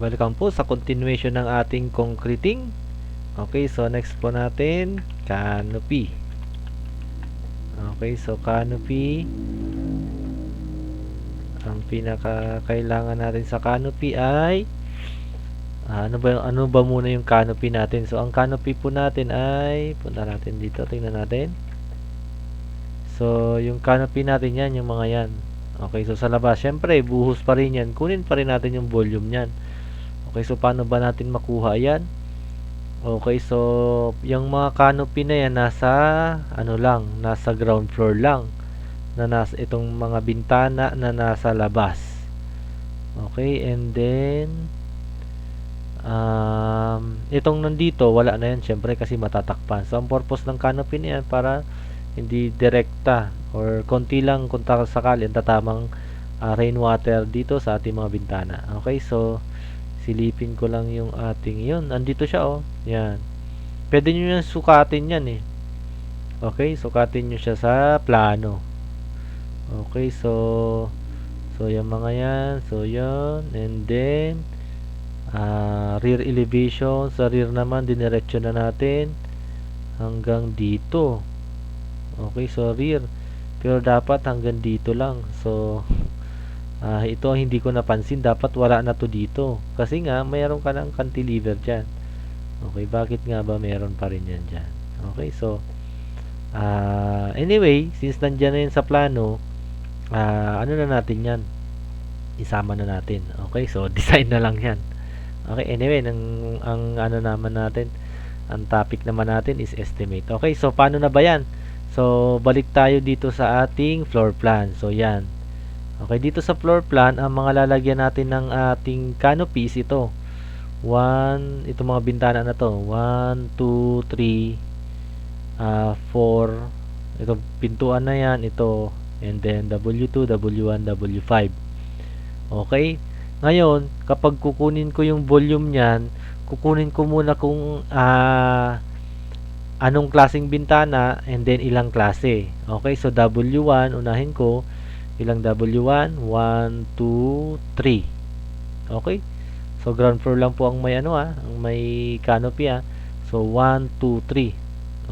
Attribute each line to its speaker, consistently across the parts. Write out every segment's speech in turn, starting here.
Speaker 1: Welcome po sa continuation ng ating concreting. Okay, so next po natin, canopy. Okay, so canopy. Ang pinaka kailangan natin sa canopy ay ano ba muna yung canopy natin? So ang canopy po natin ay punta natin dito, tingnan natin. So yung canopy natin yan, yung mga yan. Okay, so sa labas, syempre buhos pa rin yan. Kunin pa rin natin yung volume niyan. Okay, so paano ba natin makuha yan? Okay, so yung mga canopy na yan nasa ano lang, nasa ground floor lang. Na nasa itong mga bintana na nasa labas. Okay, and then itong nandito wala na yan syempre kasi matatakpan. So ang purpose ng canopy na yan para hindi direkta or konti lang kung sakali ang tatamang rainwater dito sa ating mga bintana. Okay, so silipin ko lang yung ating yun. Andito siya oh. Yan. Pwede nyo yan sukatin yan eh. Okay, sukatin nyo siya sa plano. Okay, so yung mga yan. So yun. And then rear elevation. Sa rear naman, diniretso na natin hanggang dito. Okay, so rear. Pero dapat hanggang dito lang. So ito hindi ko napansin, dapat wala na to dito kasi nga mayroon ka ng cantilever dyan. Okay, bakit nga ba meron pa rin yan dyan? Okay, so anyway, since nandyan na yun sa plano, ano na natin yan, isama na natin. Okay, so design na lang yan. Okay, anyway, ang ano naman natin, ang topic naman natin is estimate. Okay, so paano na ba yan? So balik tayo dito sa ating floor plan. So yan. Okay, dito sa floor plan, ang mga lalagyan natin ng ating canopies ito. Ito mga bintana na to. 1, 2, 3, 4. Ito, pintuan na yan. Ito, and then W2, W1, W5. Okay. Ngayon, kapag kukunin ko yung volume niyan, kukunin ko muna kung anong klaseng bintana and then ilang klase. Okay, so W1, unahin ko. Ilang W1? 1, 2, 3. Okay? So ground floor lang po ang may ang may canopy So 1, 2, 3.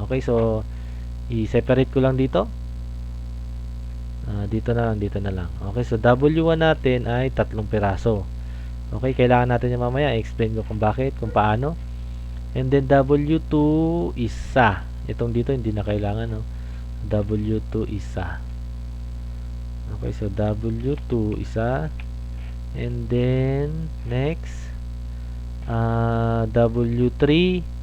Speaker 1: Okay, so i-separate ko lang dito. Dito na lang. Okay, so W1 natin ay 3 piraso. Okay, kailangan natin yung mamaya i-explain ko kung bakit, kung paano. And then W2 isa. Itong dito hindi na kailangan, no. W2 isa. Okay, so W2 isa, and then next W3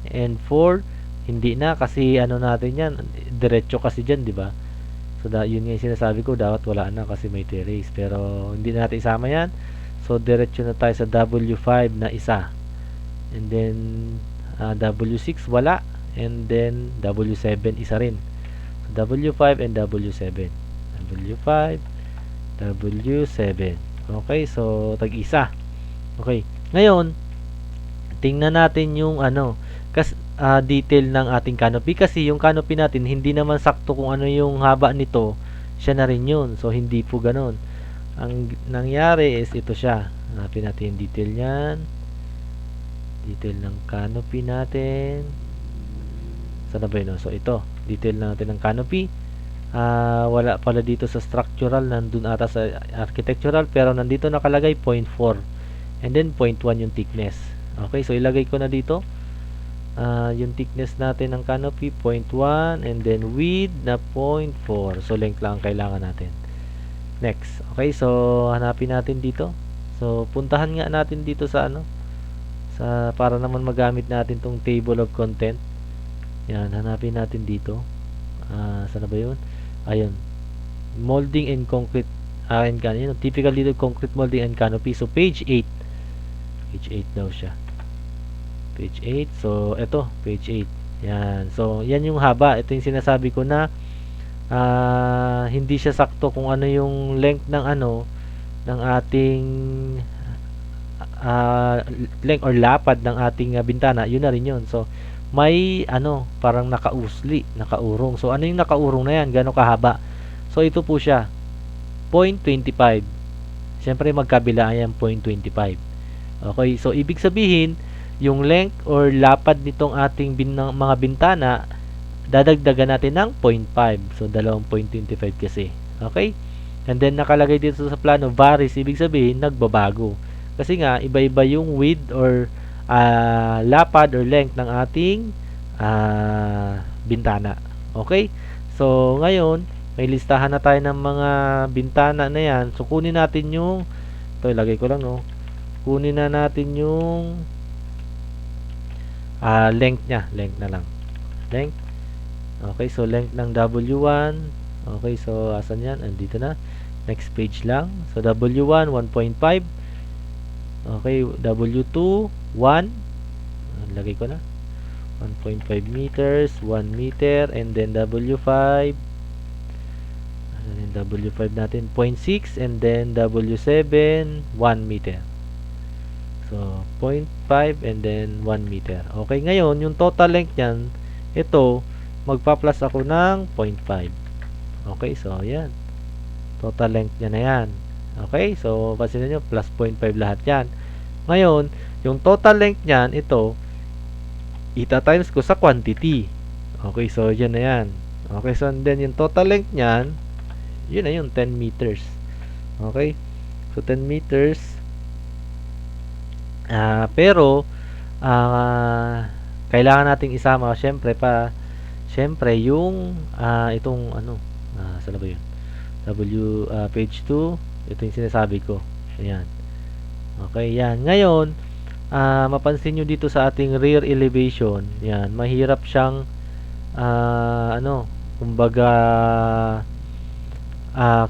Speaker 1: and 4 hindi na kasi ano natin yan, diretso kasi dyan, di ba? So yun nga yung sinasabi ko, dapat wala na kasi may terrace, pero hindi na natin isama yan. So diretso na tayo sa W5 na isa, and then W6 wala, and then W7 isa rin. So W5 and W7, W5 W7. Okay, so tag-isa. Okay. Ngayon, tingnan natin yung detail ng ating canopy kasi yung canopy natin hindi naman sakto kung ano yung haba nito. Siya na rin yun. So hindi po ganoon. Ang nangyari is ito siya. Hanapin natin yung detail niyan. Detail ng canopy natin. Saan na ba yun? So ito, detail natin ng canopy. Wala pala dito sa structural, nandun ata sa architectural, pero nandito nakalagay 0.4 and then 0.1 yung thickness. Okay, so ilagay ko na dito yung thickness natin ng canopy 0.1 and then width na 0.4. So length lang ang kailangan natin. Next. Okay, so hanapin natin dito. So puntahan nga natin dito sa para naman magamit natin tong table of content. Yan, hanapin natin dito. Saan na ba yun? Ayun, molding and concrete and canopy. Typical dito concrete molding and canopy. So page 8 daw siya, page 8. So eto, page 8. Yan, so yan yung haba. Ito yung sinasabi ko na hindi siya sakto kung ano yung length ng ng ating length or lapad ng ating bintana. Yun na rin yun. So may parang nakaurong. So ano yung nakaurong na yan? Gano'ng kahaba? So ito po siya, 0.25. Siyempre magkabila yan 0.25. Okay, so ibig sabihin, yung length or lapad nitong ating mga bintana, dadagdagan natin ng 0.5. So, 2.25 kasi. Okay? And then, nakalagay dito sa plano, varies, ibig sabihin, nagbabago. Kasi nga, iba-iba yung width or lapad or length ng ating bintana. Okay? So, ngayon, may listahan na tayo ng mga bintana na yan. So, kunin natin yung, ito, ilagay ko lang, no? Kunin na natin yung length niya. Length na lang. Length. Okay, so length ng W1. Okay, so asan yan? Andito na. Next page lang. So W1, 1.5. Okay, W2, 1. Lagay ko na. 1.5 meters, 1 meter, and then W5. And then W5 natin, 0.6, and then W7, 1 meter. So, 0.5 and then 1 meter. Okay, ngayon, yung total length niyan, ito, magpa-plus ako ng 0.5. Okay, so, yan. Total length niya na yan. Okay, so, pansinin nyo, plus 0.5 lahat yan. Ngayon, yung total length niyan, ito, ita-times ko sa quantity. Okay, so, yan na yan. Okay, so, and then, yung total length niyan, yun na yun, 10 meters. Okay, so, 10 meters. Pero kailangan nating isama syempre yung itong ano saan ba yun, page 2, ito yung sinasabi ko. Ayan. Okay, yan. Ngayon, mapansin nyo dito sa ating rear elevation, yan, mahirap siyang kumbaga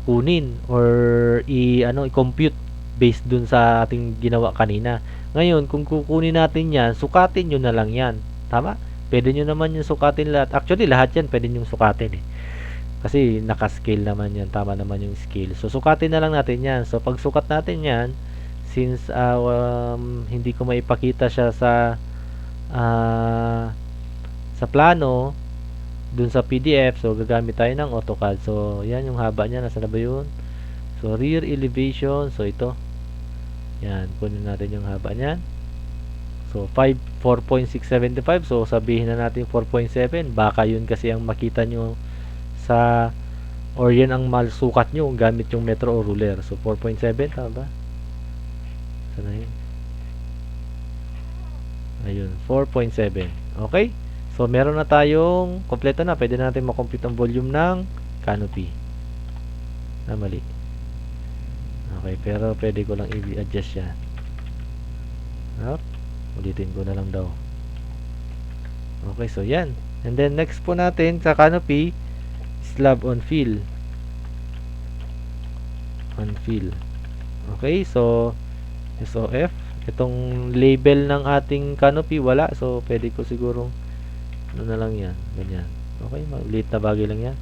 Speaker 1: kunin or i-compute based dun sa ating ginawa kanina. Ngayon, kung kukunin natin yan, sukatin nyo na lang yan. Tama? Pwede nyo naman yung sukatin lahat. Actually, lahat yan pwede nyo sukatin eh. Kasi naka-scale naman yan. Tama naman yung scale. So, sukatin na lang natin yan. So, pag sukat natin yan, since hindi ko maipakita siya sa plano, dun sa PDF, so gagamit tayo ng AutoCAD. So, yan yung haba niya. Nasaan na ba yun? So, rear elevation. So, ito. Yan, kunin natin yung haba niyan. So, 4.675. So, sabihin na natin 4.7. Baka yun kasi ang makita nyo sa, or yan ang malsukat nyo gamit yung metro o ruler. So, 4.7. Tama ba? Sana yun? Ayun, 4.7. Okay? So, meron na tayong, kompleto na. Pwede natin makompute ang volume ng canopy. Mali. Okay, pero pwede ko lang i-adjust siya. Ulitin ko na lang daw. Okay, so yan. And then next po natin sa canopy, slab on fill. On fill. Okay, so SOF. Itong label ng ating canopy wala. So pwede ko siguro ano na lang yan. Ganyan. Okay, maliit na bagay lang yan.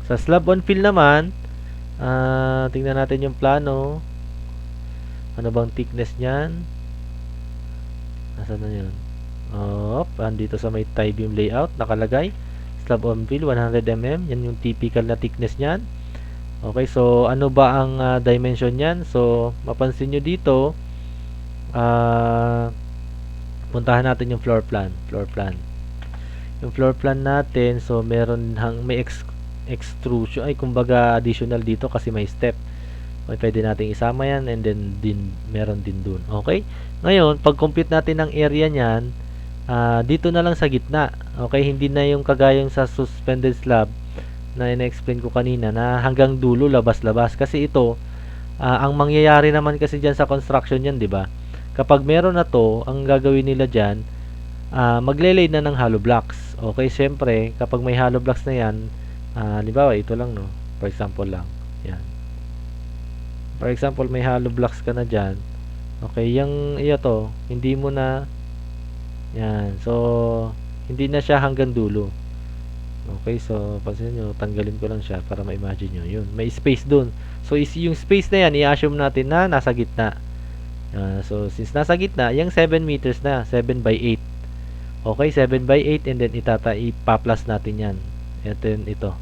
Speaker 1: Sa slab on fill naman, tingnan natin yung plano. Ano bang thickness niyan? Nasaan na yun? Andito sa may tie beam layout nakalagay. Slab on fill 100 mm. Yan yung typical na thickness niyan. Okay, so ano ba ang dimension niyan? So mapansin nyo dito, puntahan natin yung floor plan. Yung floor plan natin, so meron may extrusion, kumbaga additional dito kasi may step. Pwede nating isama yan, and then meron din dun. Okay? Ngayon, pag compute natin ang area niyan, dito na lang sa gitna. Okay? Hindi na yung kagayang sa suspended slab na ina-explain ko kanina na hanggang dulo labas-labas. Kasi ito, ang mangyayari naman kasi dyan sa construction yan, di ba? Kapag meron na to, ang gagawin nila dyan, magle-lay na ng hollow blocks. Okay? Siyempre, kapag may hollow blocks na yan, halimbawa, ito lang, no? For example lang. Yan. For example, may hollow blocks ka na dyan. Okay, yung to, hindi mo na, yan. So, hindi na siya hanggang dulo. Okay, so, pansin nyo, tanggalin ko lang siya para ma-imagine nyo. Yun, may space dun. So, yung space na yan, i-assume natin na nasa gitna. So, since nasa gitna, yung 7 meters na, 7 by 8. Okay, 7 by 8, and then ipa-plus natin yan. Ito.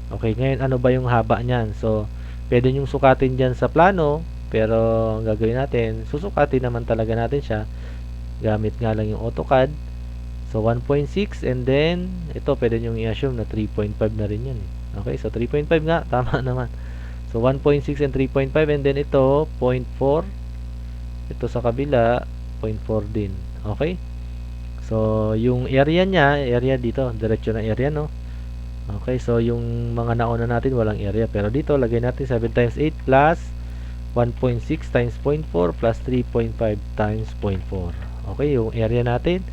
Speaker 1: Okay, ngayon ano ba yung haba niyan? So, pwede nyong sukatin dyan sa plano. pero ang gagawin natin, susukatin naman talaga natin siya gamit nga lang yung AutoCAD. So 1.6, and then ito pwede nyo i-assume na 3.5 na rin yan. Okay, so 3.5 nga, tama naman. So 1.6 and 3.5, and then ito 0.4, ito sa kabila 0.4 din. Okay, so yung area nya, area dito, diretso na area, no? Okay, so yung mga nauna natin walang area, pero dito lagay natin 7 times 8 plus 1.6 times 0.4 plus 3.5 times 0.4. Okay, yung area natin,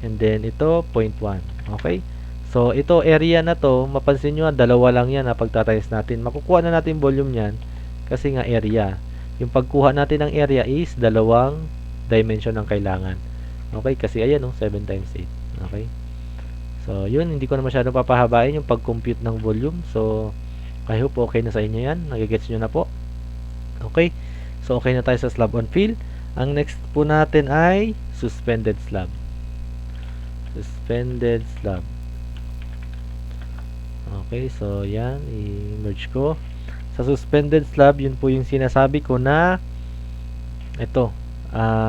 Speaker 1: and then ito 0.1. Okay, so ito area na to, mapansin nyo dalawa lang yan na pagtatimes natin. Makukuha na natin volume yan kasi nga area. Yung pagkuha natin ng area is dalawang dimension ang kailangan. Okay, kasi ayan, 7 times 8. Okay, so yun, hindi ko na masyadong papahabain yung pag-compute ng volume. So I hope okay na sa inyo yan, nagigets nyo na po. Okay, so okay na tayo sa slab on fill. Ang next po natin ay suspended slab. Suspended slab. Okay, so yan, i-merge ko. Sa suspended slab, yun po yung sinasabi ko na ito,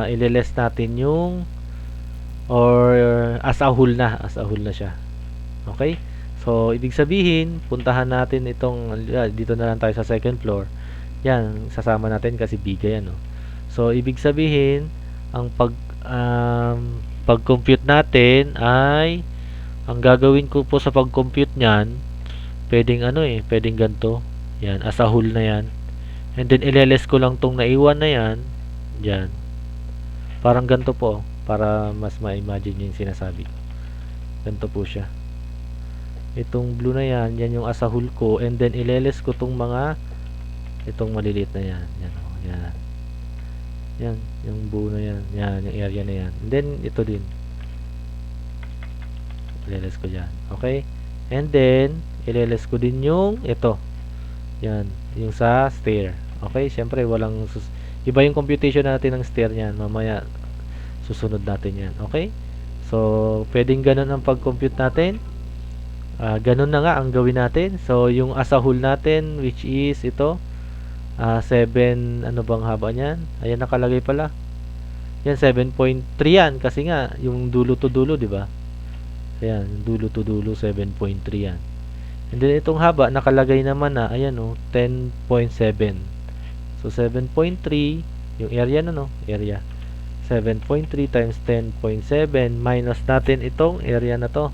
Speaker 1: ileless natin yung or as a whole na siya. Okay, so ibig sabihin puntahan natin itong dito na lang tayo sa second floor. Yan, sasama natin kasi biga yan, no? So ibig sabihin ang pag-compute natin ay ang gagawin ko po sa pag-compute niyan, pwedeng pwedeng ganito. Yan, as a whole na yan. And then ileless ko lang tong naiwan na yan diyan. Parang ganito po, para mas ma-imagine yung sinasabi ko. Ganito po siya. Itong blue na yan, yan yung as a whole ko, and then ileless ko tong mga itong maliliit na yan. Yan, yan. Yan, yung buo na yan. Yan, yung area na yan. And then ito din. Ileless ko dyan. Okay? And then ileless ko din yung ito. Yan, yung sa stair. Okay? Siyempre walang iba yung computation natin ng stair niyan. Mamaya susunod natin yan. Okay, so pwedeng ganun ang pag-compute natin. Ganun na nga ang gawin natin. So yung as a whole natin, which is ito 7, ano bang haba niyan? Ayan, nakalagay pala yan, 7.3 yan, kasi nga yung dulo to dulo, di ba? Ayan, dulo to dulo 7.3 yan. And then itong haba nakalagay naman na ayan, 10.7. So 7.3 yung area na, area 7.3 times 10.7 minus natin itong area na to.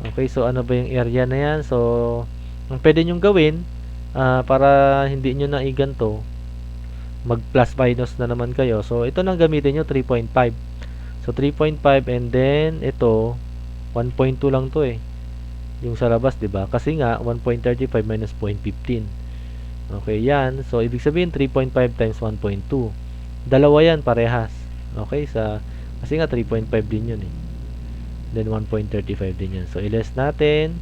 Speaker 1: Okay, so ano ba yung area na yan? So ang pwede nyong gawin para hindi nyo na iganto, mag plus minus na naman kayo. So ito nang gamitin nyo, 3.5. So 3.5, and then ito 1.2 lang to yung sa labas, diba? Kasi nga 1.35 minus 0.15. Okay, yan. So ibig sabihin 3.5 times 1.2. Dalawa yan parehas. Okay, kasi nga 3.5 din yun Then 1.35 din yan. So iless natin,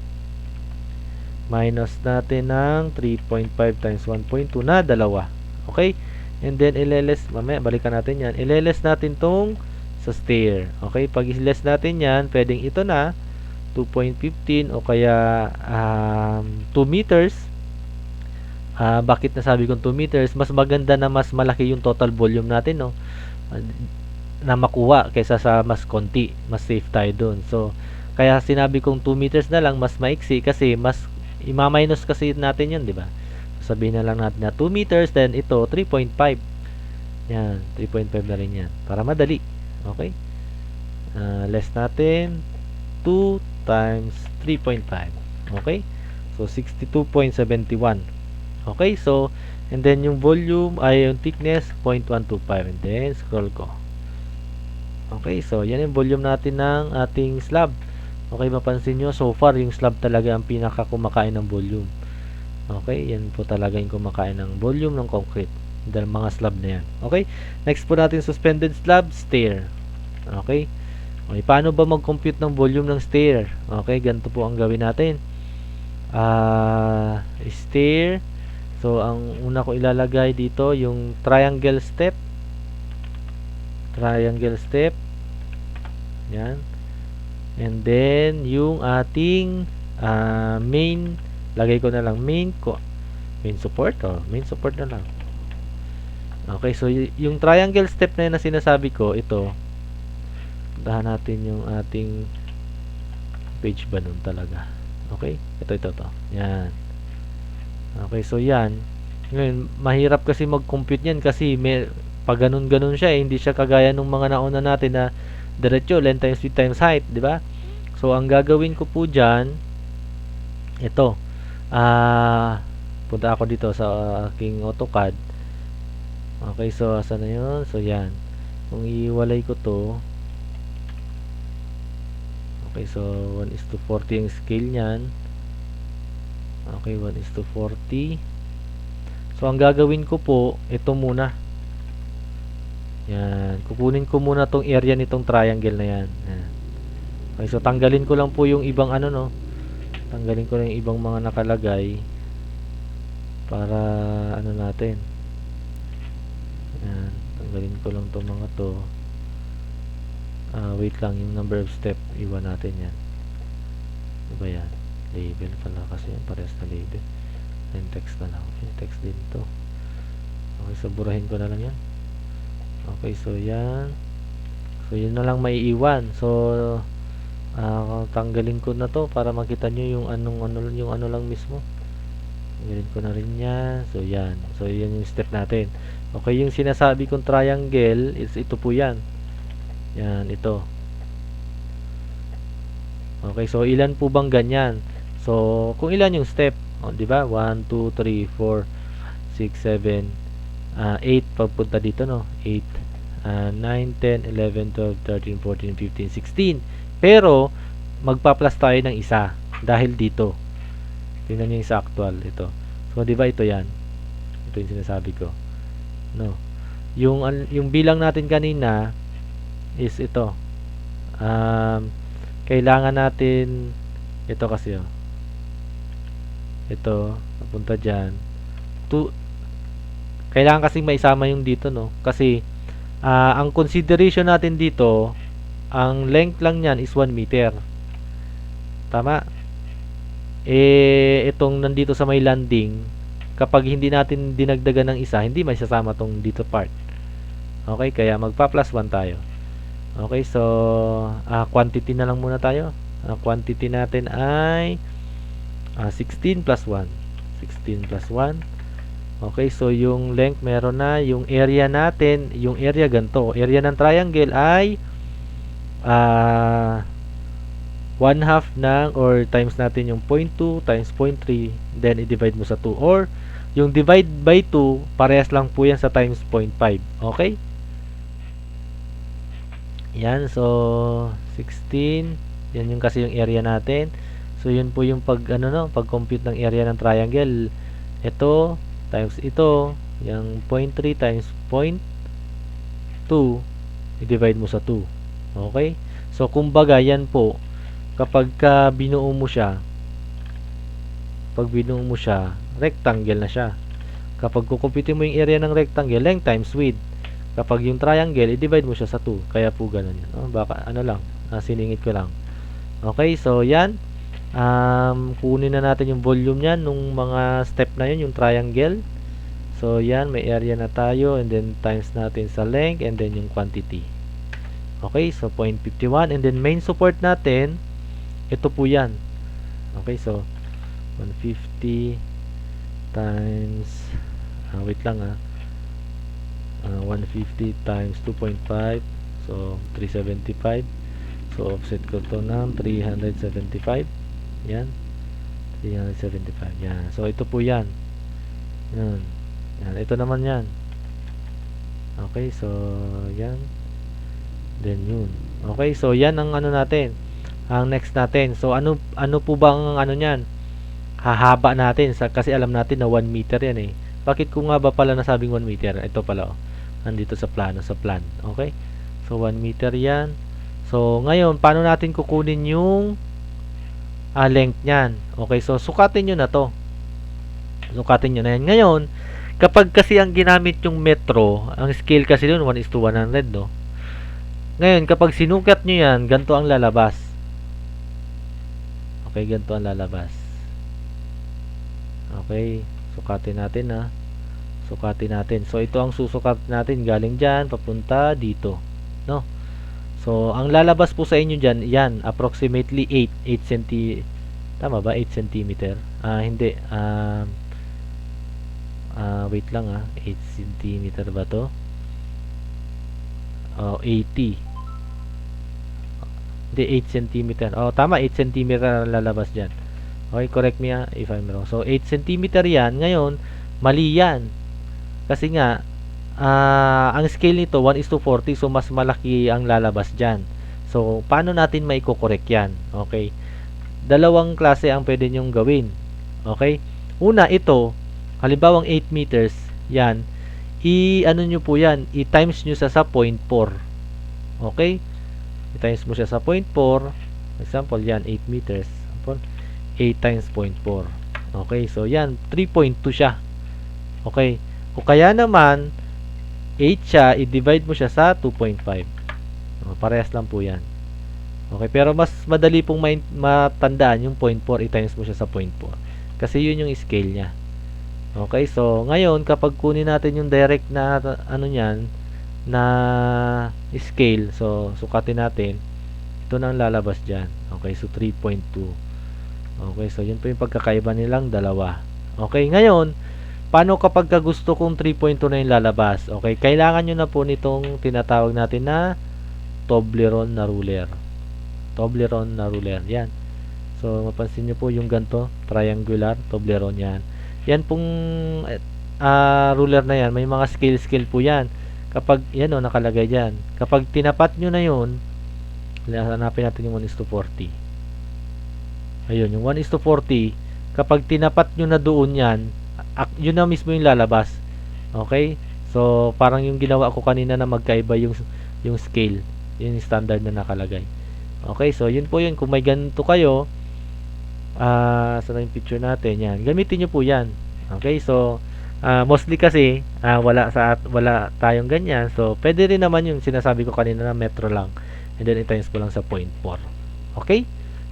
Speaker 1: minus natin ng 3.5 times 1.2 na dalawa. Okay, and then ileless, mamaya balikan natin yan. Ileless natin tong sa stair. Okay, pag iless natin yan, pwedeng ito na 2.15 o kaya 2 meters. Bakit nasabi kong 2 meters? Mas maganda na mas malaki yung total volume natin, na makuha kaysa sa mas konti. Mas safe tayo dun. So kaya sinabi kong 2 meters na lang, mas maiksi kasi mas ima-minus kasi natin yun, di ba? So, sabihin na lang natin na 2 meters, then ito 3.5. Yan, 3.5 na rin yan para madali. Okay, less natin 2 times 3.5. Okay, so 62.71. Okay, so and then yung volume ay yung thickness 0.125, and then scroll ko. Okay, so yan yung volume natin ng ating slab. Okay, mapansin nyo, so far yung slab talaga ang pinaka kumakain ng volume. Okay, yan po talaga yung kumakain ng volume ng concrete, dahil mga slab na yan. Okay, next po natin suspended slab, stair. Okay, paano ba mag-compute ng volume ng stair? Okay, ganito po ang gawin natin. Stair, so ang una ko ilalagay dito yung triangle step. Yan. And then yung ating main, lagay ko na lang main support, main support na lang. Okay, so yung triangle step na yun na sinasabi ko, ito, puntahan natin yung ating page ba nun talaga. Okay, ito to. Yan. Okay, so yan. Ngayon, mahirap kasi mag-compute yan kasi pag ganun-ganun siya, hindi siya kagaya nung mga nauna natin na diretso, length times width times height, di ba? So, ang gagawin ko po dyan, ito. Punta ako dito sa aking AutoCAD. Okay, so asan na yun? So, yan. Kung iwalay ko to, okay, so 1:40 yung scale niyan. Okay, 1:40. So, ang gagawin ko po, ito muna. Yan. Kukunin ko muna tong area nitong triangle na yan. Yan. Okay, so tanggalin ko lang po yung ibang ano, no. Tanggalin ko lang yung ibang mga nakalagay para ano natin. Yan. Tanggalin ko lang to mga to. Wait lang, yung number of step, iwan natin yan. Ano ba yan? Label pala kasi yan, parehas na label. And text na lang. Okay, text din to. Okay, so burahin ko na lang yan. Okay, so yan. So yun na lang maiiwan. So tanggalin ko na to para makita nyo yung yung ano lang mismo. Tanggalin ko na rin yan. So yan. So yan yung step natin. Okay, yung sinasabi kong triangle is ito po yan. Yan, ito. Okay, so ilan po bang ganyan? So kung ilan yung step, di ba? 1 2 3 4 6 7 8 papunta dito, no? 8 9 10 11 12 13 14 15 16. Pero magpa-plus tayo ng isa dahil dito. Tingnan niyo yung sa actual ito. So di ba ito 'yan? Ito yung sinasabi ko. No. Yung bilang natin kanina is ito. Kailangan natin ito kasi ito papunta diyan. Kailangan kasi maisama yung dito, no? Kasi ang consideration natin dito, ang length lang niyan is 1 meter. Tama? Itong nandito sa may landing, kapag hindi natin dinagdagan ng isa, hindi may sasama tong dito part. Okay, kaya magpa-plus 1 tayo. Okay, so quantity na lang muna tayo. Ang quantity natin ay 16 plus 1. 16 plus 1. Okay, so yung length meron na, yung area natin, yung area ganito. Area ng triangle ay 1/2 ng or times natin yung 0.2 times 0.3, then i-divide mo sa 2, or yung divide by 2 parehas lang po yan sa times 0.5. Okay, yan. So 16, yan yung kasi yung area natin. So yun po yung pag pag-compute ng area ng triangle. Ito times ito, yung 0.3 times 0.2, i-divide mo sa 2. Okay, so kumbaga yan po, kapag binuo mo siya, rectangle na siya. Kapag kukumpute mo yung area ng rectangle, length times width. Kapag yung triangle, i-divide mo siya sa 2. Kaya po ganun yan. Baka ano lang, siningit ko lang. Okay, so yan. Kunin na natin yung volume niyan nung mga step na yun, yung triangle. So yan, may area na tayo, and then times natin sa length, and then yung quantity. Okay, so 0.51, and then main support natin, ito po yan. Okay, so 150 times wait lang 150 times 2.5, so 375. So offset ko to ng 375. Yan, 375. Yan, so ito po yan. Yan, ito naman yan. Okay, so yan, then yun. Okay, so yan ang ano natin, ang next natin. So ano po bang ano niyan? Hahaba natin kasi alam natin na 1 meter yan eh. Bakit ko nga ba pala nasabing 1 meter? Ito pala nandito sa plano, sa plan. Okay, so 1 meter yan. So ngayon, paano natin kukunin yung length niyan? Okay, so sukatin nyo na to. Sukatin nyo na yan. Ngayon, kapag kasi ang ginamit yung metro, ang scale kasi doon 1:100, no? Ngayon, kapag sinukat nyo yan, ganito ang lalabas. Okay, ganito ang lalabas. Okay, sukatin natin Sukatin natin. So, ito ang susukat natin galing dyan, papunta dito. No? So, ang lalabas po sa inyo dyan, yan, approximately 8 cm. Tama ba? 8 cm. Hindi. Wait lang 8 cm ba to? 80. Hindi, 8 cm. Tama, 8 cm ang lalabas dyan. Okay, correct me if I'm wrong. So, 8 cm yan. Ngayon, mali yan. Kasi nga, ang scale nito 1:40, so mas malaki ang lalabas dyan. So, paano natin maiko-correct yan? Okay. Dalawang klase ang pwede nyong gawin. Okay. Una, ito, halimbawang 8 meters, yan, i-ano nyo po yan, i-times nyo sa 0.4. Okay. I-times mo siya sa 0.4. Example, yan, 8 meters. Example, 8 times 0.4. Okay. So, yan, 3.2 siya. Okay. O kaya naman, 8 siya, i-divide mo siya sa 2.5. Parehas lang po yan. Okay, pero mas madali pong matandaan yung 0.4, i-times mo siya sa 0.4. Kasi yun yung scale niya. Okay, so ngayon, kapag kunin natin yung direct na, ano yan, na scale, so sukatin natin, ito na ang lalabas dyan. Okay, so 3.2. Okay, so yun po yung pagkakaiba nilang dalawa. Okay, ngayon, paano kapag gusto kong 3.2 na yung lalabas? Okay, kailangan nyo na po nitong tinatawag natin na Toblerone na ruler. Toblerone na ruler, yan. So, mapansin nyo po yung ganito, triangular, Toblerone yan. Yan pong ruler na yan, may mga scale po yan. Kapag, yan o, nakalagay dyan. Kapag tinapat nyo na yun, hanapin natin yung 1:40. Ayun, yung 1:40, kapag tinapat nyo na doon yan, yun na mismo yung lalabas. Okay? So, parang yung ginawa ko kanina na magkaiba yung scale. Yun yung standard na nakalagay. Okay? So, yun po yun. Kung may ganito kayo, saan yung picture natin? Yan. Gamitin nyo po yan. Okay? So, mostly kasi, wala tayong ganyan. So, pwede rin naman yung sinasabi ko kanina na metro lang. And then, i-times ko lang sa 0.4. Okay?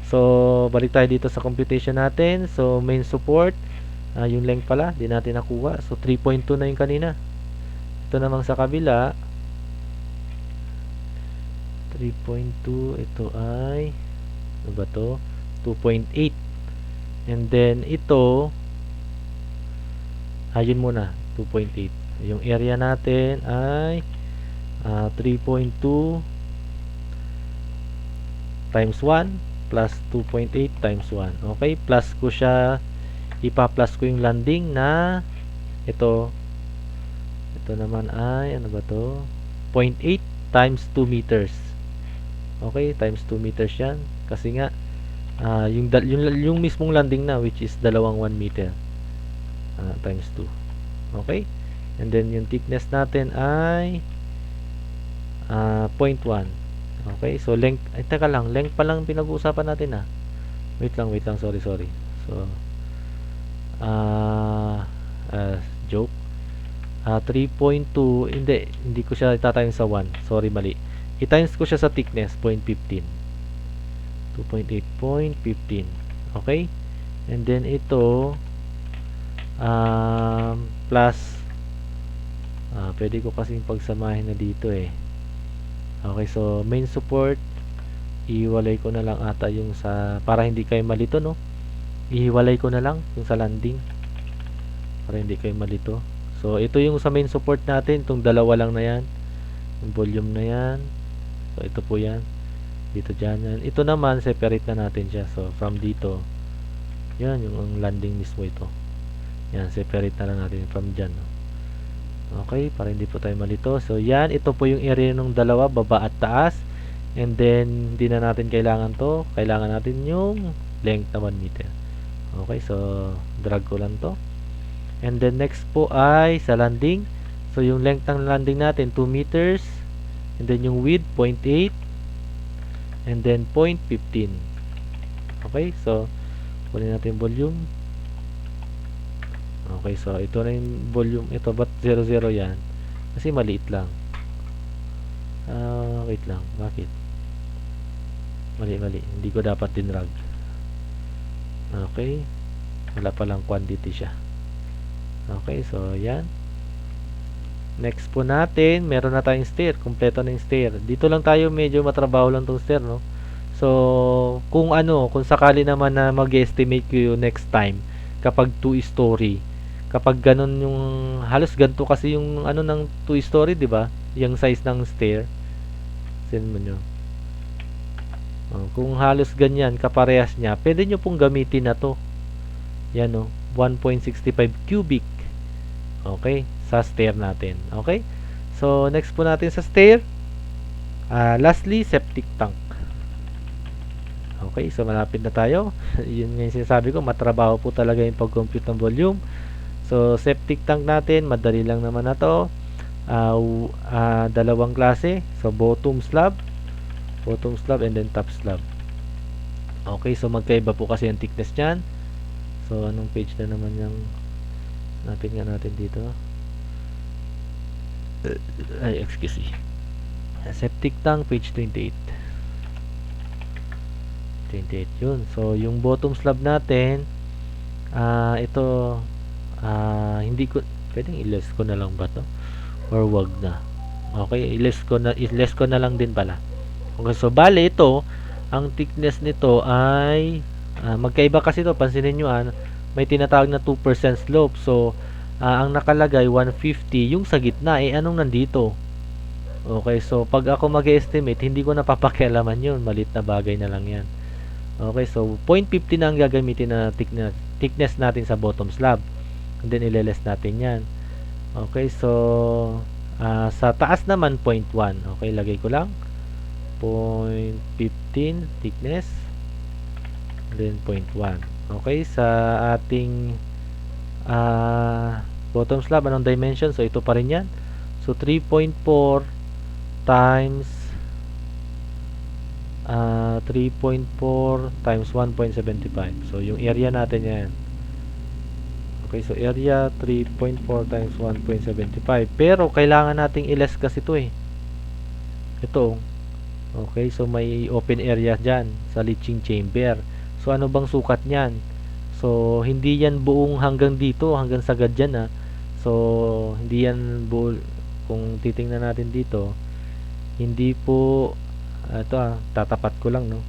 Speaker 1: So, balik tayo dito sa computation natin. So, main support, yung length pala, di natin nakuha. So, 3.2 na yung kanina. Ito namang sa kabila, 3.2. Ito ay, ano ba to? 2.8. And then, ito, yun muna, 2.8. Yung area natin ay 3.2 times 1 plus 2.8 times 1. Okay, plus ko siya, ipa-plus ko yung landing na ito naman ay ano ba to, 0.8 times 2 meters. Okay, times 2 meters yan kasi nga yung mismong landing na, which is dalawang 1 meter, times 2. Okay, and then yung thickness natin ay 0.1. Okay, so length, ay teka lang, length pa lang pinag-uusapan natin wait lang, sorry. So joke, 3.2, hindi ko siya itatimes sa 1, sorry, mali. I-times ko siya sa thickness, 0.15. 2.8.15. Okay, and then ito plus pwede ko kasing pagsamahin na dito okay, so main support, ihiwalay ko na lang ata yung sa, para hindi kayo malito, no? Ihiwalay ko na lang yung sa landing para hindi kayo malito. So ito yung sa main support natin, itong dalawa lang na yan, yung volume na yan. So ito po yan, dito dyan yan. Ito naman, separate na natin siya. So from dito, yan yung landing mismo ito. Yan, separate na lang natin from dyan, no? Okay, para hindi po tayo malito. So yan, ito po yung area ng dalawa, baba at taas. And then, hindi na natin kailangan to. Kailangan natin yung length na 1 meter. Okay, so drag ko lang to. And then next po ay sa landing. So yung length ng landing natin 2 meters. And then yung width 0.8. And then 0.15. Okay, so kunin natin yung volume. Okay, so ito na yung volume. Ito, ba't 00 yan? Kasi maliit lang. Wait lang, bakit? Mali. Hindi ko dapat dinrag. Okay, wala palang quantity siya. Okay, so yan. Next po natin, meron na tayong stair. Kumpleto na yung stair. Dito lang tayo, medyo matrabaho lang tong stair, no? So, kung sakali naman na mag-estimate ko yung next time, kapag 2-story, kapag ganun yung, halos ganito kasi yung ng 2-story, di ba? Yung size ng stair. Sino mo nyo? Kung halos ganyan, kaparehas niya, pwede nyo pong gamitin na to. Yan, no? 1.65 cubic. Okay? Sa stair natin. Okay? So, next po natin sa stair. Lastly, septic tank. Okay, so malapit na tayo. Yun nga yung sinasabi ko, matrabaho po talaga yung pag-compute ng volume. So, septic tank natin, madali lang naman na to. Dalawang klase. So, bottom slab and then top slab. Okay, so magkaiba po kasi yung thickness niyan. So, anong page na naman yung napin nga natin dito? Excuse me. Septic tank, page 28. 28 yun. So, yung bottom slab natin, ito, hindi ko, pwedeng i-less ko na lang ba to? Or wag na. Okay, i-less ko na lang din pala. Okay, so bale ito, ang thickness nito ay, magkaiba kasi to, pansinin nyo, may tinatawag na 2% slope. So, ang nakalagay 150, yung sa gitna, anong nandito? Okay, so pag ako mag-estimate, hindi ko napapakialaman yun. Malit na bagay na lang yan. Okay, so 0.50 na ang gagamitin na thickness natin sa bottom slab. And then ileless natin yan. Okay, so sa taas naman 0.1. Okay, lagay ko lang 0.15 thickness. And then 0.1. Okay, sa ating bottom slab, anong dimension? So ito pa rin yan. So 3.4 times 3.4 times 1.75. So yung area natin yan. Okay, so area 3.4 times 1.75. Pero kailangan nating i-less kasi ito eh. Ito. Okay, so may open area dyan sa leaching chamber. So ano bang sukat niyan? So hindi yan buong hanggang dito, hanggang sagad dyan. So hindi yan buo. Kung titingnan natin dito, hindi po ito tatapat ko lang, no?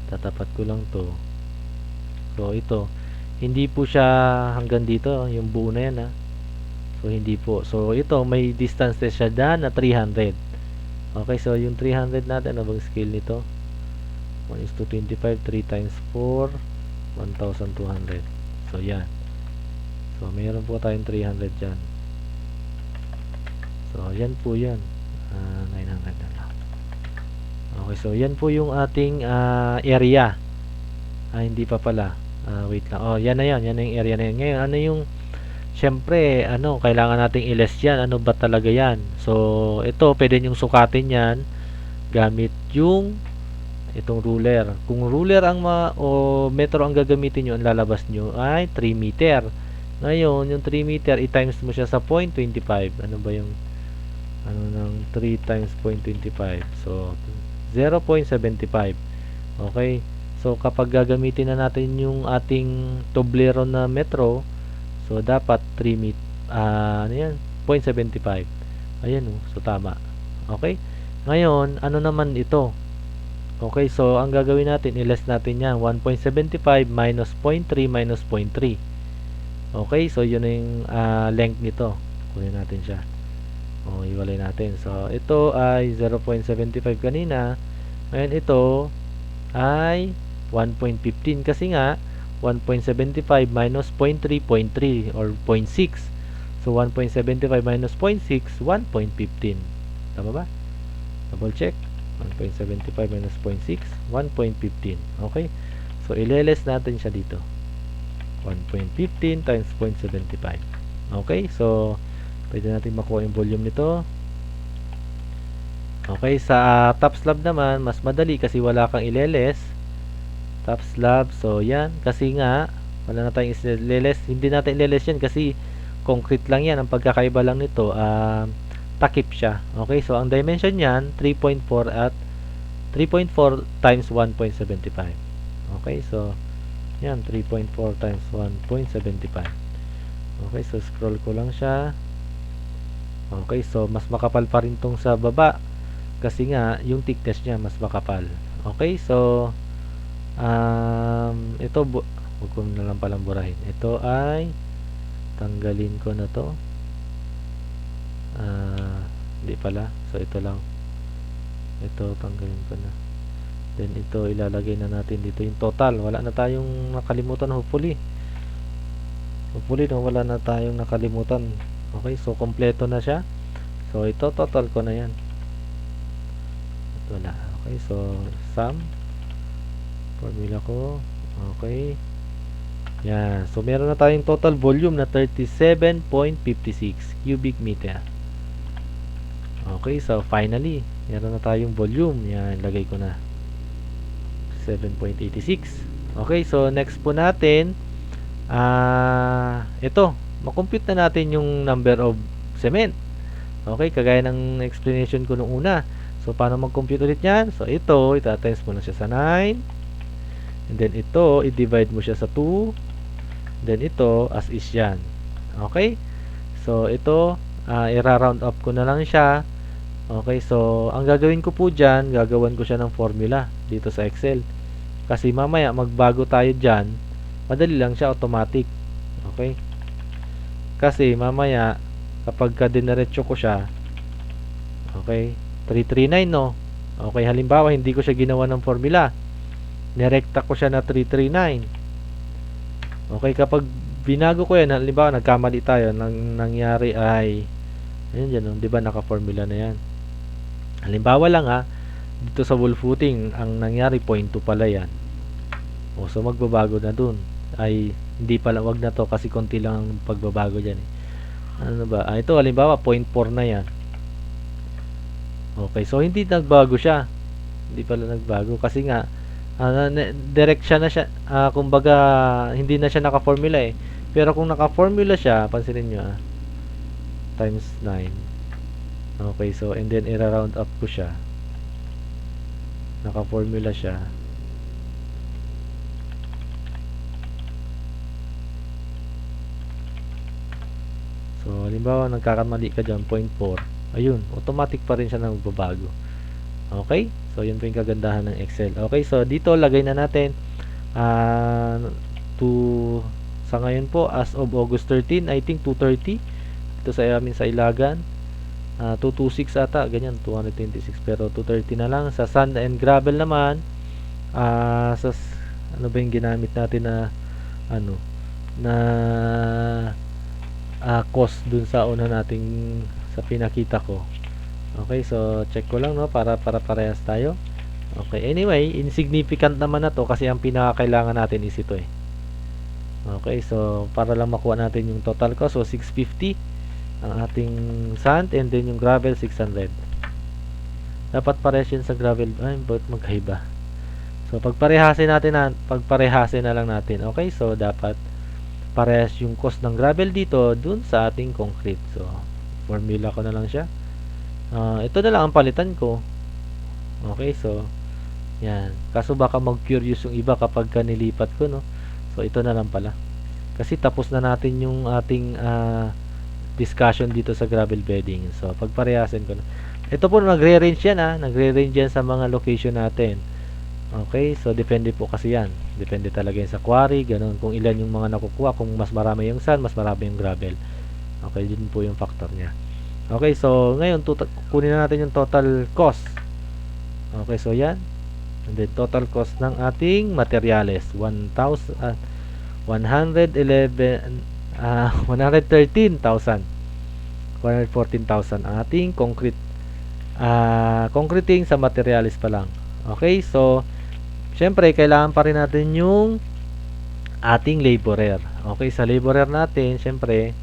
Speaker 1: Tatapat ko lang to. So ito, hindi po siya hanggang dito, yung buo na yan, So hindi po. So ito, may distance siya na 300. Okay, so yung 300 natin, ano bang scale nito? 1:25, 3 times 4, 1,200. So yan. So mayroon po tayong 300 dyan. So yan po yan. 900 na lang. Okay, so yan po yung ating area. Hindi pa pala. Wait lang. Oh, yan na yan. Yan na yung area na yan. Ngayon, ano yung syempre, kailangan nating i-less yan. Ano ba talaga yan? So, ito, pwede nyong sukatin yan gamit yung itong ruler. Kung ruler o metro ang gagamitin nyo, ang lalabas nyo ay 3 meter. Ngayon, yung 3 meter, i-times mo siya sa 0.25. Ano ba yung ng 3 times 0.25? So, 0.75. Okay? So, kapag gagamitin na natin yung ating tublero na metro, so, dapat 3 meter, ano yan? 0.75. Ayan, so, tama. Okay? Ngayon, ano naman ito? Okay, so, ang gagawin natin, i-less natin yan. 1.75 minus 0.3 minus 0.3. Okay, so, yun na yung length nito. Kunin natin siya. Iwalay natin. So, ito ay 0.75 kanina. Ngayon, ito ay 1.15 kasi nga 1.75 minus 0.3, 0.3 or 0.6. So 1.75 minus 0.6, 1.15. Tama ba? Double check. 1.75 minus 0.6, 1.15. Okay? So ileless natin siya dito. 1.15 times 0.75. Okay? So pwede natin makuha yung volume nito. Okay, sa top slab naman, mas madali kasi wala kang ileless. Top slab, so yan. Kasi nga, wala na tayong ileless. Hindi natin ileless yan kasi concrete lang yan. Ang pagkakaiba lang nito, takip siya. Okay, so ang dimension niyan, 3.4 at 3.4 times 1.75. Okay, so yan, 3.4 times 1.75. Okay, so scroll ko lang siya. Okay, so mas makapal pa rin tong sa baba kasi nga yung thickness niya mas makapal. Okay, so ito wag ko na lang palang burahin. Ito ay tanggalin ko na to. Hindi pala. So ito lang. Ito tanggalin ko na. Then ito ilalagay na natin dito yung total. Wala na tayong nakalimutan hopefully. Hopefully no, wala na tayong nakalimutan. Okay, so kompleto na siya. So ito total ko na yan. Ito na. Okay, so sum formula ko. Okay. Yan. So meron na tayong total volume na 37.56 cubic meter. Okay, so finally, meron na tayong volume. Yan, lagay ko na 7.86. Okay, so next po natin ito, makompute na natin yung number of cement. Okay, kagaya ng explanation ko nung una. So paano mag-compute ulit yan? So ito, itatimes mo na siya sa 9. And then ito, i-divide mo siya sa 2. Then ito, as is yan. Okay? So ito, i-round up ko na lang siya. Okay, so ang gagawin ko po dyan, gagawan ko siya ng formula dito sa Excel. Kasi mamaya magbago tayo dyan, madali lang siya, automatic. Okay? Kasi mamaya, kapag ka-dinerecho ko siya, okay, 339 no? Okay, halimbawa, hindi ko siya ginawa ng formula. Nirekta ko siya na 339. Okay, kapag binago ko yan, halimbawa, nagkamali tayo, nangyari ay, ayun dyan, no? Diba naka-formula na yan? Halimbawa lang dito sa wall footing, ang nangyari 0.2 pala yan. O, so magbabago na dun. Ay, hindi pala, wag na to kasi konti lang ang pagbabago dyan eh. Ano ba? Ito, halimbawa, 0.4 na yan. Okay, so hindi nagbago siya. Hindi pala nagbago kasi nga, direct siya na siya. Kumbaga, hindi na siya naka-formula eh. Pero kung naka-formula siya, pansinin nyo times 9. Okay, so and then i-round up ko siya. Naka-formula siya. So, halimbawa, nagkakamali ka dyan, 0.4. Ayun, automatic pa rin siya na magbabago. Okay? So, yun po yung kagandahan ng Excel. Okay, so dito, lagay na natin sa ngayon po, as of August 13, I think 230. Ito sa amin sa Ilagan. 226 ata, ganyan, 226. Pero 230 na lang. Sa sand and gravel naman, ano ba yung ginamit natin na, cost dun sa una nating sa pinakita ko. Okay, so check ko lang no para parehas tayo. Okay, anyway, insignificant naman na to kasi ang pinakakailangan natin is ito eh. Okay, so para lang makuha natin yung total cost, so 650 ang ating sand and then yung gravel 600. Dapat parehas yun sa gravel. Ay, ba't magkaiba? So pagparehasin na lang natin. Okay, so dapat parehas yung cost ng gravel dito dun sa ating concrete. So formula ko na lang siya. Ito na lang ang palitan ko. Okay, so yan. Kaso baka mag-curious yung iba kapag nilipat ko, no? So ito na lang pala. Kasi tapos na natin yung ating discussion dito sa gravel bedding. So pagparehasin ko na. Ito po nagre-range yan nagre-range yan sa mga location natin. Okay, so depende po kasi yan. Depende talaga yan sa quarry, ganun. Kung ilan yung mga nakukuha, kung mas marami yung sand, mas marami yung gravel. Okay, yun po yung factor niya. Okay, so ngayon kunin na natin yung total cost. Okay, so yan. And then total cost ng ating materials 113,000 114,000 ang ating concreting sa materials pa lang. Okay, so syempre kailangan pa rin natin yung ating laborer. Okay, sa laborer natin syempre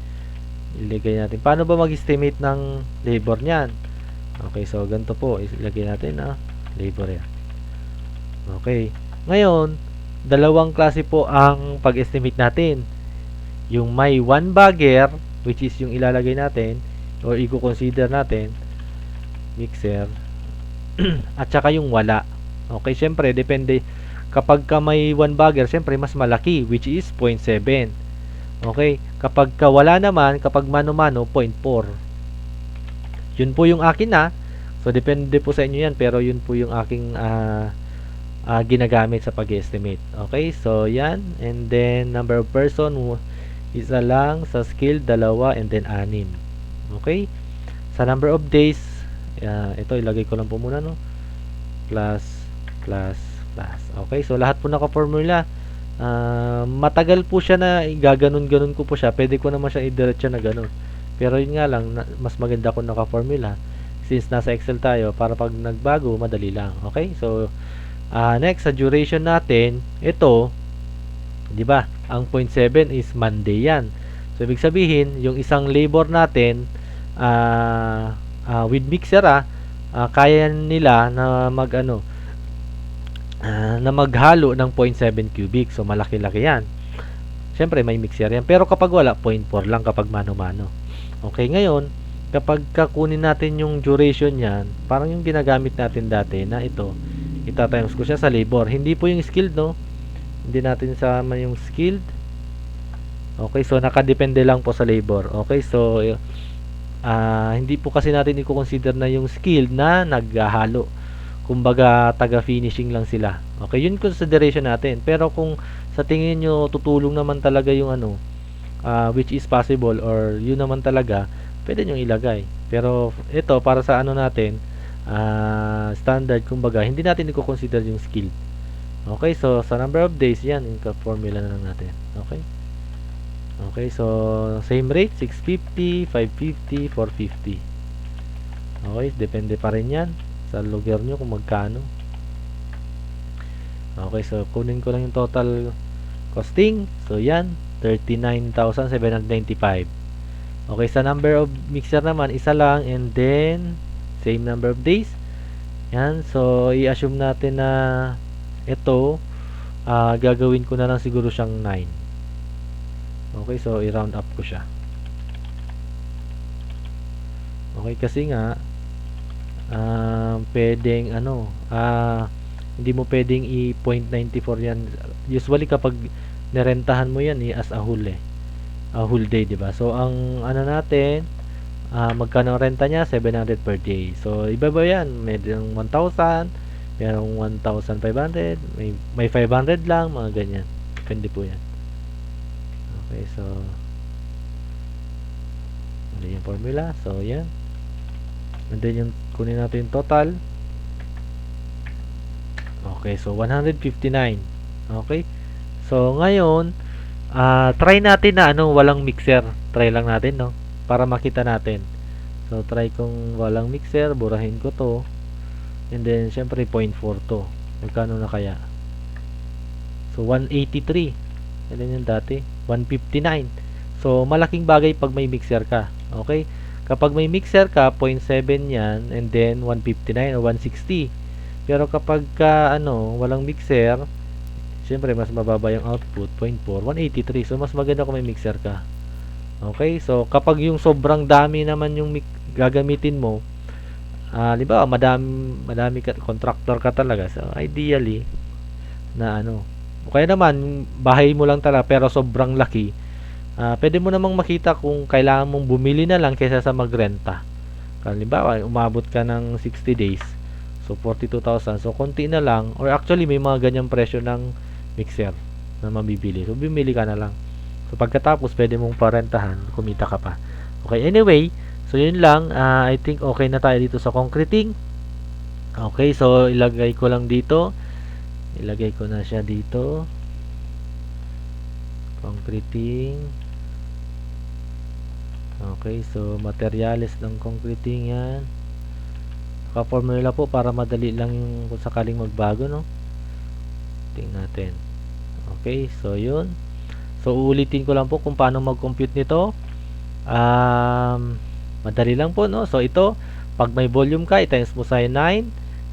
Speaker 1: ilagay natin. Paano ba mag-estimate ng labor niyan? Okay, so ganito po, ilagay natin laborer. Okay, ngayon dalawang klase po ang pag-estimate natin. Yung may one bagger, which is yung ilalagay natin or i-consider natin mixer at saka yung wala. Okay, syempre depende. Kapag ka may one bagger, syempre mas malaki, which is 0.7. Okay, kapag ka wala naman, kapag mano-mano, 0.4. Yun po yung akin na. So, depende po sa inyo yan. Pero yun po yung aking ginagamit sa pag-estimate. Okay, so yan. And then, number of person, isa lang. Sa skill, dalawa. And then, 6. Okay. Sa number of days, ito, ilagay ko lang po muna, no? Plus, plus, plus. Okay, so lahat po naka-formula. Matagal po siya na gaganon-ganon ko po siya. Pwede ko naman siya i-diretso na ganon. Pero yun nga lang, mas maganda kung naka-formula. Since nasa Excel tayo, para pag nagbago, madali lang. Okay, so next, sa duration natin, ito, di ba? Ang 0.7 is Monday yan. So, ibig sabihin, yung isang labor natin, with mixer, kaya nila na na maghalo ng 0.7 cubic. So, malaki-laki yan. Siyempre, may mixer yan. Pero kapag wala, 0.4 lang kapag mano-mano. Okay, ngayon, kapag kakunin natin yung duration yan, parang yung ginagamit natin dati na ito, itatimes ko siya sa labor. Hindi po yung skilled, no? Hindi natin sama yung skilled. Okay, so nakadepende lang po sa labor. Okay, so hindi po kasi natin i-consider na yung skilled na naghahalo. Kumbaga, taga-finishing lang sila. Okay, yun consideration natin. Pero kung sa tingin nyo, tutulong naman talaga yung which is possible, or yun naman talaga, pwede nyo ilagay. Pero ito, para sa natin, standard, kumbaga, hindi natin i-consider yung skill. Okay, so sa number of days, yan, yung formula na lang natin. Okay. Okay, so same rate, 650, 550, 450. Okay, depende pa rin yan sa lugar nyo kung magkano. Okay, so kunin ko lang yung total costing. So yan, 39,795. Okay, sa number of mixer naman, isa lang, and then same number of days. Yan, so i-assume natin na ito, gagawin ko na lang siguro siyang 9. Okay, so i-round up ko siya. Okay, kasi nga pwedeng hindi mo pwedeng i-0.94 yan. Usually kapag nirentahan mo yan as a whole day, di ba? So ang natin, magkano renta niya? 700 per day. So iba ba yan? Merong 1,000, merong 1,500, may 500 lang, mga ganyan. Depende po yan. Okay, so ano yung formula? So yan. And then yung kunin natin yung total. Okay, so 159. Okay. So ngayon, try natin na walang mixer. Try lang natin, no? Para makita natin. So try kong walang mixer, burahin ko to. And then syempre 0.4 to. Magkano na kaya? So 183. And then yung dati 159. So malaking bagay pag may mixer ka. Okay? Kapag may mixer ka, 0.7 yan, and then 159 o 160. Pero kapag walang mixer, syempre mas mababa yung output, 0.4, 183. So mas maganda kung may mixer ka. Okay? So kapag yung sobrang dami naman yung gagamitin mo, halimbawa madami ka, contractor ka talaga. So ideally na kaya naman bahay mo lang talaga pero sobrang laki, pwede mo namang makita kung kailangan mong bumili na lang kaysa sa magrenta. Halimbawa, umabot ka ng 60 days. So 42,000. So konti na lang, or actually may mga ganyang presyo ng mixer na mabibili. So bumili ka na lang. So pagkatapos pwede mong parentahan, kumita ka pa. Okay, anyway, so yun lang. I think okay na tayo dito sa concreting. Okay, so ilagay ko lang dito. Ilagay ko na siya dito. Concreting. Okay, so materials ng concreting yan. Ka-formula po para madali lang yung kung sakaling magbago, no? Tingnan natin. Okay, so yun. So uulitin ko lang po kung paano mag-compute nito. Madali lang po, no? So ito, pag may volume ka, i-times mo sa 9.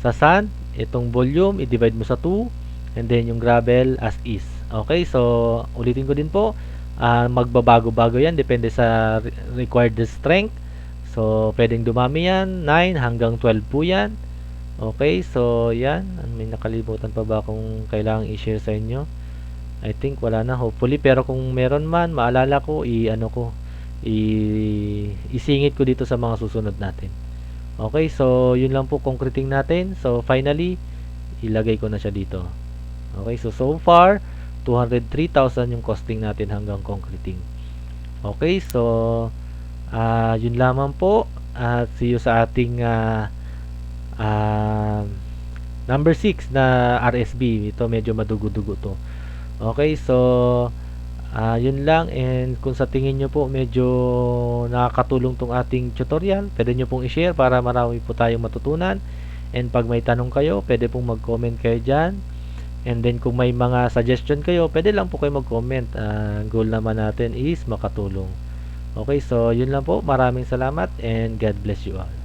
Speaker 1: Sa sand, itong volume, i-divide mo sa 2. And then yung gravel as is. Okay, so ulitin ko din po. Magbabago-bago yan. Depende sa required strength. So, pwedeng dumami yan. 9 hanggang 12 po yan. Okay, so yan. May nakalimutan pa ba kung kailangang i-share sa inyo? I think wala na, hopefully. Pero kung meron man, maalala ko, isingit ko dito sa mga susunod natin. Okay, so yun lang po concreting natin. So finally, ilagay ko na siya dito. Okay, so far 203,000 yung costing natin hanggang concreting. Okay, so yun lamang po. At see you sa ating ah, number 6 na RSB. Ito medyo madugo-dugo to. Okay, so yun lang, and kung sa tingin nyo po medyo nakakatulong tong ating tutorial, pwede nyo pong i-share para marami po tayong matutunan. And pag may tanong kayo, pwede pong mag-comment kayo dyan. And then kung may mga suggestion kayo, pwede lang po kayo mag-comment. Goal naman natin is makatulong. Okay, so yun lang po. Maraming salamat and God bless you all.